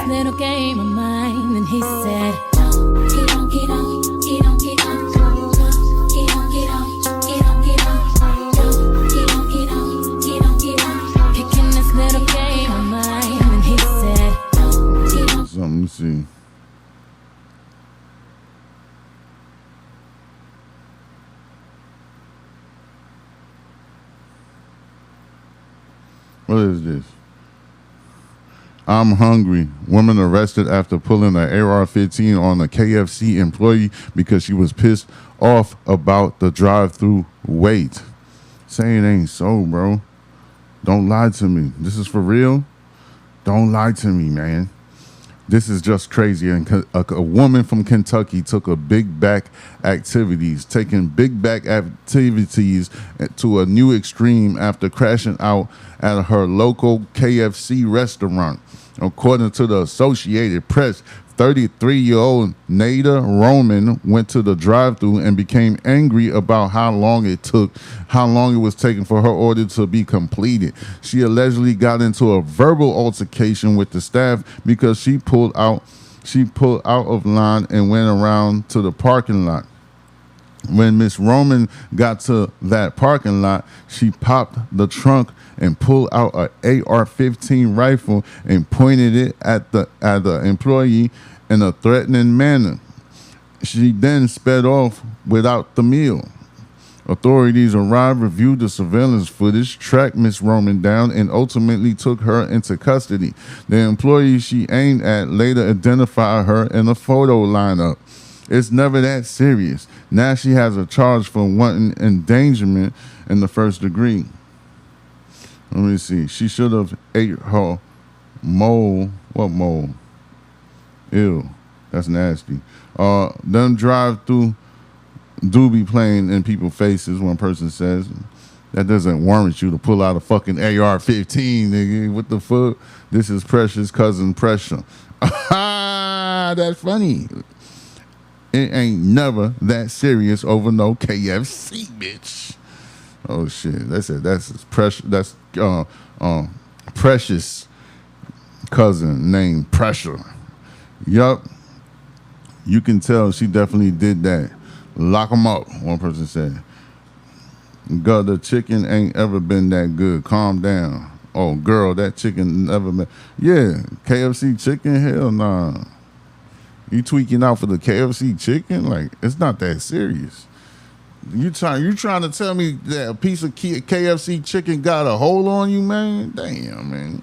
little game of mine, and he said, Get on, get on, get on, get on. Get on, get on, get on, get on. Get on, get on, get on, get on. picking this little game of mine, and he said, Get on. Something, let me see. What is this? I'm hungry. Woman arrested after pulling an AR-15 on a KFC employee because she was pissed off about the drive-through wait. Say it ain't so, bro. Don't lie to me. This is for real? Don't lie to me, man. This is just crazy. And a woman from Kentucky took a big back activities, taking big back activities to a new extreme after crashing out at her local KFC restaurant. According to the Associated Press, 33-year-old Nada Roman went to the drive-thru and became angry about how long it was taking for her order to be completed. She allegedly got into a verbal altercation with the staff because she pulled out of line and went around to the parking lot. When Miss Roman got to that parking lot, she popped the trunk and pulled out an AR-15 rifle and pointed it at the employee in a threatening manner. She then sped off without the meal. Authorities arrived, reviewed the surveillance footage, tracked Miss Roman down, and ultimately took her into custody. The employee she aimed at later identified her in a photo lineup. It's never that serious. Now she has a charge for wanton endangerment in the first degree. Let me see. She should have ate her mole. What mole? Ew. That's nasty. Them drive-through do be playing in people's faces, one person says. That doesn't warrant you to pull out a fucking AR-15, nigga. What the fuck? This is Precious cousin Pressure. That's funny. It ain't never that serious over no KFC, bitch. Oh shit. That's it. That's Precious. That's Precious cousin named Pressure. Yup. You can tell she definitely did that. Lock them up, one person said. God, the chicken ain't ever been that good. Calm down. Oh, girl, that chicken never been. Yeah, KFC chicken? Hell nah. You tweaking out for the KFC chicken? Like, it's not that serious. You trying to tell me that a piece of KFC chicken got a hold on you, man? Damn, man.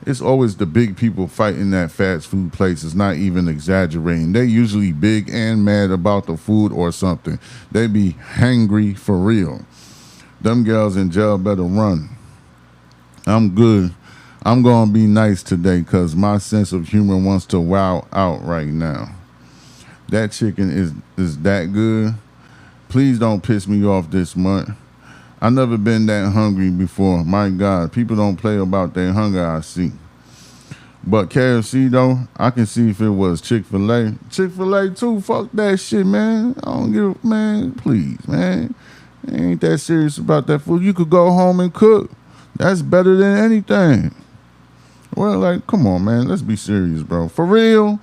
It's always the big people fighting that fast food place. It's not even exaggerating. They usually big and mad about the food or something. They be hangry for real. Them girls in jail better run. I'm good. I'm going to be nice today because my sense of humor wants to wow out right now. That chicken is that good. Please don't piss me off this month. I never been that hungry before. My God, people don't play about their hunger, I see. But KFC, though, I can see if it was Chick-fil-A. Chick-fil-A, too, fuck that shit, man. I don't give a, man, please, man. Ain't that serious about that food. You could go home and cook. That's better than anything. Well, like, come on, man. Let's be serious, bro. For real?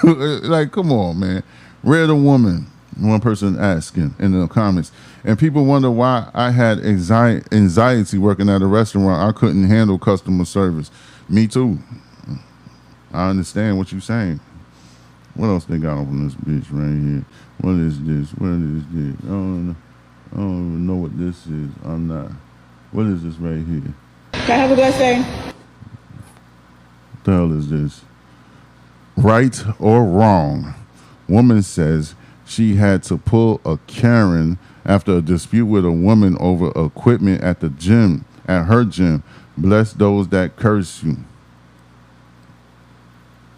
Like, come on, man. Where the woman? One person asking in the comments. And people wonder why I had anxiety working at a restaurant. I couldn't handle customer service. Me too. I understand what you're saying. What else they got on this bitch right here? What is this? What is this? I don't even know what this is. I'm not. What is this right here? Can I have a blessing? What the hell is this? Right or wrong? Woman says she had to pull a Karen after a dispute with a woman over equipment at the gym, at her gym. Bless those that curse you.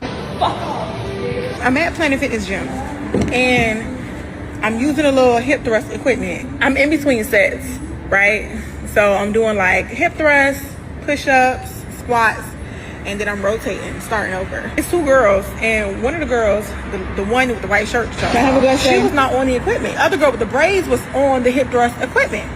I'm at Planet Fitness Gym, and I'm using a little hip thrust equipment. I'm in between sets, right? So I'm doing like hip thrusts, push-ups, squats, and then I'm rotating, starting over. It's two girls, and one of the girls, the one with the white shirt, she was not on the equipment. The other girl with the braids was on the hip thrust equipment.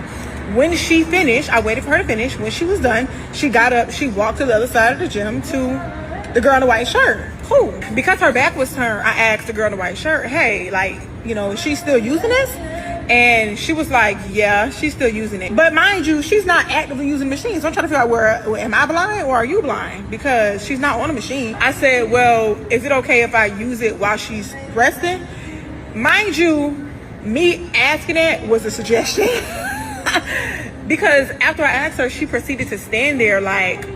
When she finished, I waited for her to finish. When she was done, she got up, she walked to the other side of the gym to the girl in the white shirt. Cool. Because her back was turned, I asked the girl in the white shirt, hey, like, you know, is she still using this? And she was like, yeah, she's still using it. But mind you, she's not actively using the machine. So I'm trying to figure out where am I blind or are you blind? Because she's not on the machine. I said, well, is it okay if I use it while she's resting? Mind you, me asking that was a suggestion. Because after I asked her, she proceeded to stand there like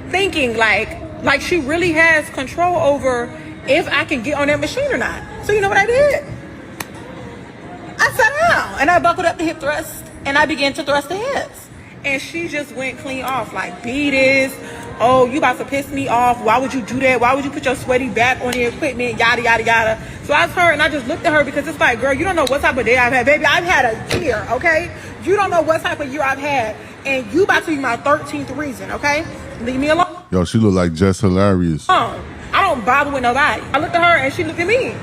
thinking like she really has control over if I can get on that machine or not. So you know what I did? I sat down and I buckled up the hip thrust and I began to thrust the hips. And she just went clean off like, be this. Oh, you about to piss me off. Why would you do that? Why would you put your sweaty back on the equipment? Yada, yada, yada. So I was her and I just looked at her because it's like, girl, you don't know what type of day I've had. Baby, I've had a year, okay? You don't know what type of year I've had. And you about to be my 13th reason, okay? Leave me alone. Yo, she look like Jess Hilarious. I don't bother with nobody. I looked at her and she looked at me.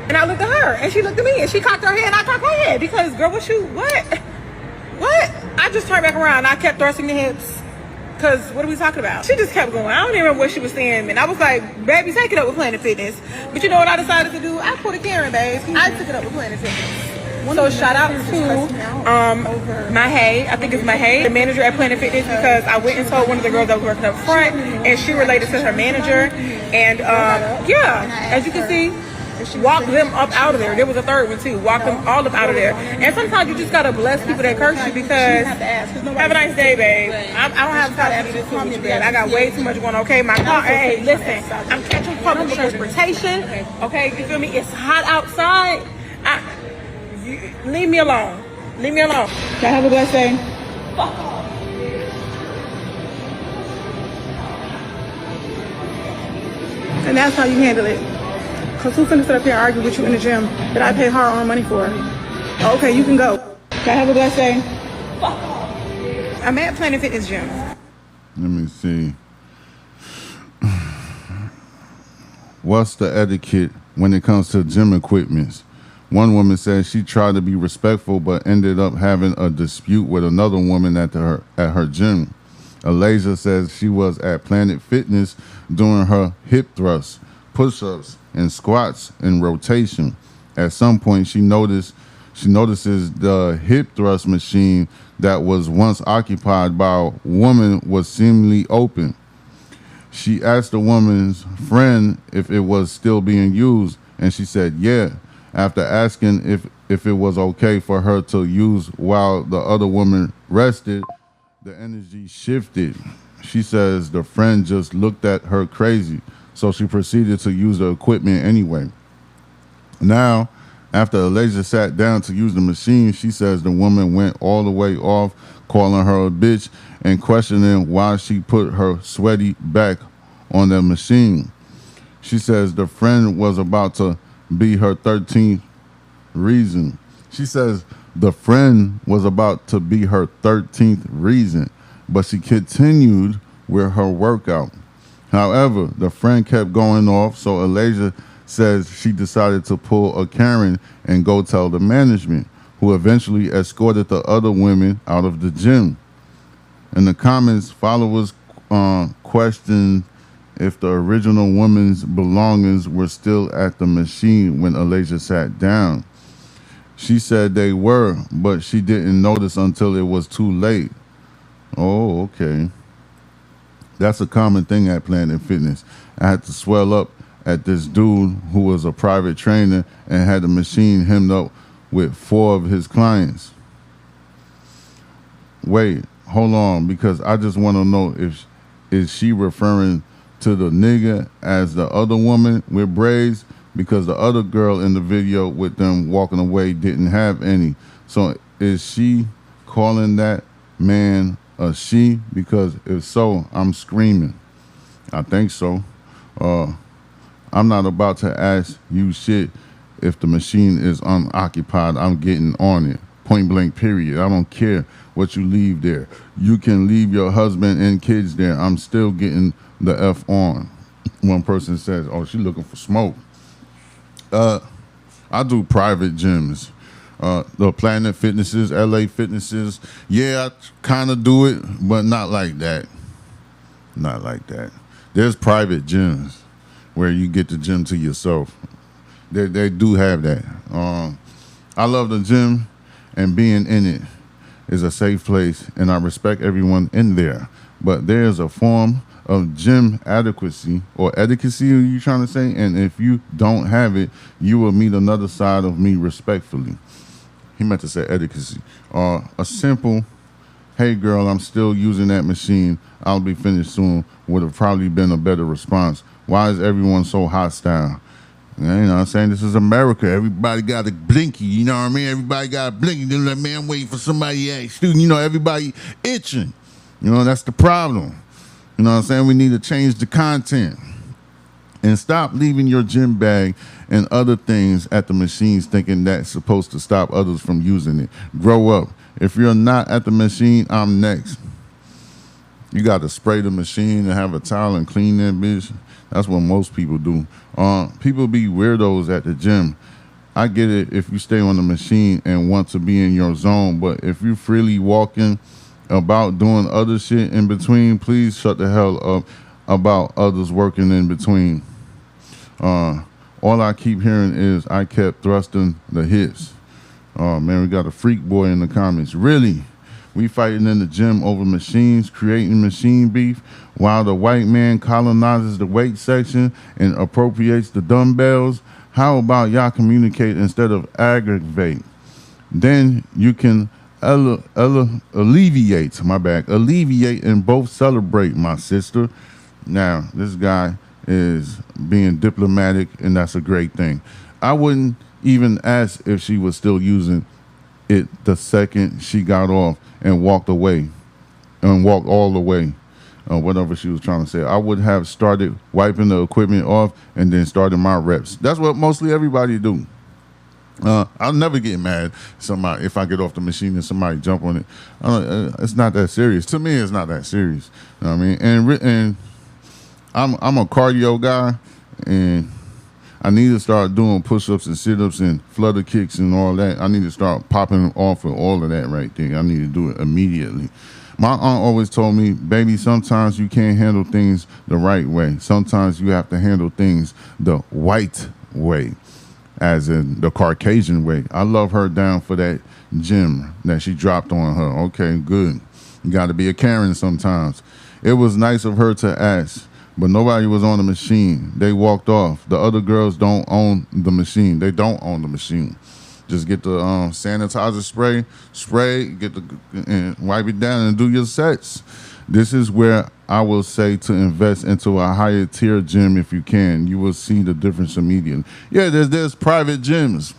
And I looked at her and she looked at me and she cocked her head and I cocked my head because, girl, what? I just turned back around and I kept thrusting the hips because what are we talking about? She just kept going. I don't even remember what she was saying. And I was like, baby, take it up with Planet Fitness. But you know what I decided to do? I pulled a Karen, babe. I took it up with Planet Fitness. So shout out to Mahay, I think it's Mahay, the manager at Planet Fitness, because I went and told one of the girls that was working up front and she related to her manager. And yeah, as you can see, walk them up out of there. There was a third one too. Walk them all up out of there. And sometimes you just gotta bless people that curse you because have a nice day, babe. I don't have time to do this with you, babe. I got way too much going on. Okay, my car. Hey, listen, I'm catching public transportation. Okay, you feel me? It's hot outside. Leave me alone. Leave me alone. Can I have a blessed day? And that's how you handle it. Because who's finna sit up here and argue with you in the gym that I pay hard-earned money for? Okay, you can go. Can I have a blessed day? I'm at Planet Fitness Gym. Let me see. What's the etiquette when it comes to gym equipment? One woman said she tried to be respectful but ended up having a dispute with another woman at her gym. Alasia says she was at Planet Fitness doing her hip thrusts, push-ups, and squats in rotation. At some point, she notices the hip thrust machine that was once occupied by a woman was seemingly open. She asked the woman's friend if it was still being used, and she said, yeah. After asking if it was okay for her to use while the other woman rested, the energy shifted. She says the friend just looked at her crazy, so she proceeded to use the equipment anyway. Now, after Alasia sat down to use the machine, she says the woman went all the way off, calling her a bitch and questioning why she put her sweaty back on the machine. She says the friend was about to be her 13th reason. She says the friend was about to be her 13th reason, but she continued with her workout. However, the friend kept going off, so Alasia says she decided to pull a Karen and go tell the management, who eventually escorted the other women out of the gym. In the comments, followers questioned if the original woman's belongings were still at the machine when Alasia sat down. She said they were, but she didn't notice until it was too late. Oh, okay. That's a common thing at Planet Fitness. I had to swell up at this dude who was a private trainer and had the machine hemmed up with 4 of his clients. Wait, hold on, because I just want to know is she referring to the nigga as the other woman with braids, because the other girl in the video with them walking away didn't have any. So is she calling that man a she? Because if so, I'm screaming. I think so. I'm not about to ask you shit. If the machine is unoccupied, I'm getting on it. Point blank, period. I don't care what you leave there. You can leave your husband and kids there. I'm still getting the F on. One person says, oh, she looking for smoke. I do private gyms. The Planet Fitnesses, LA Fitnesses. Yeah, I kind of do it, but not like that. Not like that. There's private gyms where you get the gym to yourself. They do have that. I love the gym, and being in it is a safe place, and I respect everyone in there. But there's a form of gym adequacy or etiquette, are you trying to say? And if you don't have it, you will meet another side of me respectfully. He meant to say etiquette. A simple, hey girl, I'm still using that machine, I'll be finished soon, would have probably been a better response. Why is everyone so hostile? You know what I'm saying? This is America. Everybody got a blinky, you know what I mean? Everybody got a blinky. They're like, man, I'm waiting for somebody to ask student. You know, everybody itching. You know, that's the problem. You know what I'm saying? We need to change the content. And stop leaving your gym bag and other things at the machines thinking that's supposed to stop others from using it. Grow up. If you're not at the machine, I'm next. You got to spray the machine and have a towel and clean that bitch. That's what most people do. People be weirdos at the gym. I get it if you stay on the machine and want to be in your zone, but if you freely walking about doing other shit in between, please shut the hell up about others working in between. All I keep hearing is I kept thrusting the hits. Oh man, we got a freak boy in the comments. Really? We fighting in the gym over machines, creating machine beef, while the white man colonizes the weight section and appropriates the dumbbells. How about y'all communicate instead of aggravate? Then you can alleviate and both celebrate, my sister. Now, this guy is being diplomatic, and that's a great thing. I wouldn't even ask if she was still using it the second she got off and walked away and walked all the way, whatever she was trying to say. I would have started wiping the equipment off and then started my reps. That's what mostly everybody do. I'll never get mad if I get off the machine and somebody jump on it. It's not that serious. To me, it's not that serious. You know what I mean? And I'm a cardio guy, and I need to start doing push-ups and sit-ups and flutter kicks and all that. I need to start popping off with all of that right there. I need to do it immediately. My aunt always told me, baby, sometimes you can't handle things the right way. Sometimes you have to handle things the white way, as in the Caucasian way. I love her down for that gym that she dropped on her. Okay, good. You got to be a Karen sometimes. It was nice of her to ask, but nobody was on the machine. They walked off. The other girls don't own the machine. They don't own the machine. Just get the sanitizer spray, and wipe it down and do your sets. This is where I will say to invest into a higher tier gym if you can. You will see the difference immediately. Yeah, there's private gyms.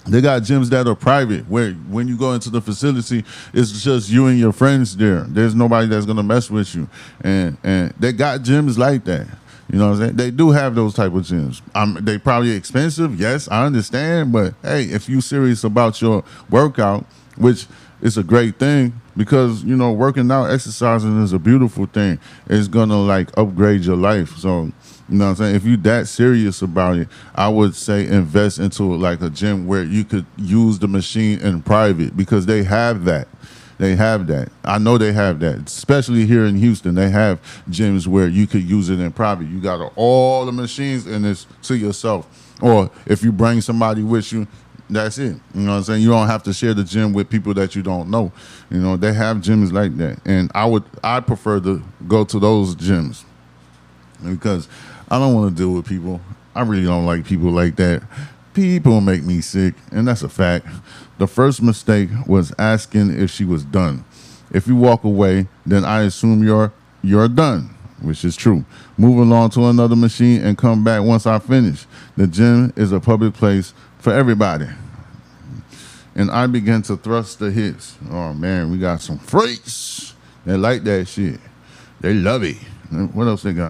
They got gyms that are private where when you go into the facility, it's just you and your friends there. There's nobody that's going to mess with you. And they got gyms like that. You know what I'm saying? They do have those type of gyms. They probably expensive. Yes, I understand. But, hey, if you're serious about your workout, which is a great thing because, you know, working out, exercising is a beautiful thing. It's going to, like, upgrade your life. So, you know what I'm saying? If you're that serious about it, I would say invest into, like, a gym where you could use the machine in private because they have that. They have that. I know they have that, especially here in Houston. They have gyms where you could use it in private. You got all the machines and it's to yourself. Or if you bring somebody with you, that's it. You know what I'm saying? You don't have to share the gym with people that you don't know. You know, they have gyms like that. And I prefer to go to those gyms because I don't want to deal with people. I really don't like people like that. People make me sick, and that's a fact. The first mistake was asking if she was done. If you walk away, then I assume you're done, which is true. Move along to another machine and come back once I finish. The gym is a public place for everybody. And I began to thrust the hits. Oh, man, we got some freaks. They like that shit. They love it. What else they got?